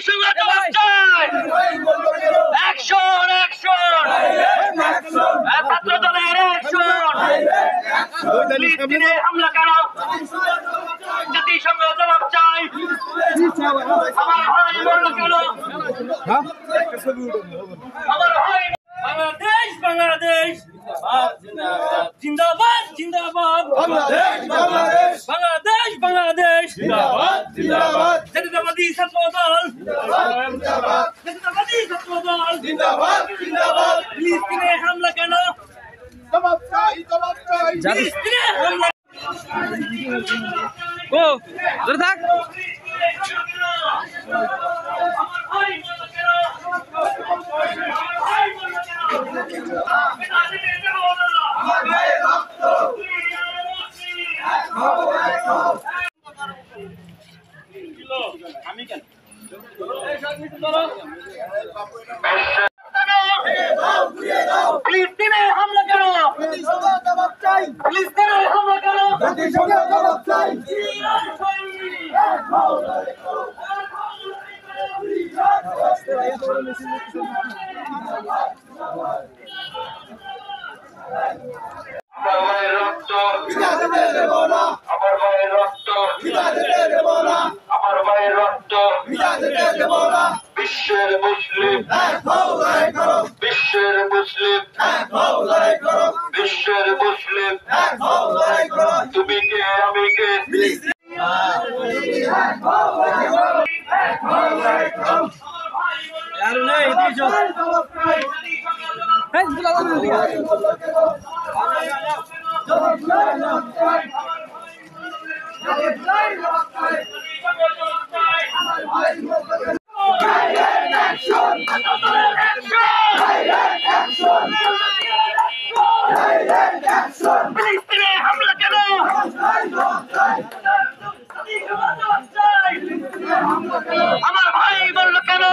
জাতিসংঘ জবাব চায়। অ্যাকশন অ্যাকশন, ছাত্র দলের অ্যাকশন। ফিলিস্তিনে হামলা কেন? জাতিসংঘ জবাব চায়। আমার ভাই মরল কেন? আমার ভাই। বাংলাদেশ বাংলাদেশ জিন্দাবাদ জিন্দাবাদ, বাংলাদেশ বাংলাদেশ, বাংলাদেশ বাংলাদেশ জিন্দাবাদ জিন্দাবাদ, জাতীয়তাবাদী ছাত্র দল জিন্দাবাদ, জাতীয়তাবাদী ছাত্র দল জিন্দাবাদ জিন্দাবাদ। ফিলিস্তিনে হামলা কেন? জবাব চাই জবাব চাই। ফিলিস্তিনে হামলা ও ধরে থাক। আমি কেন ফিলিস্তিনে হামলা কেন? ফিলিস্তিনে হামলা কেন? আমার ভাইয়ের রক্ত আমার ভাইয়ের রক্ত আমার ভাইয়ের রক্ত বিশ্বের মুসলিম বিশ্বের মুসলিম বিশ্বের মুসলিম তুমি কে আমি কে আর নাই দিছো হ্যাঁ ফিলিস্তিনে হামলা কেন? আমার ভাই বলল কেন?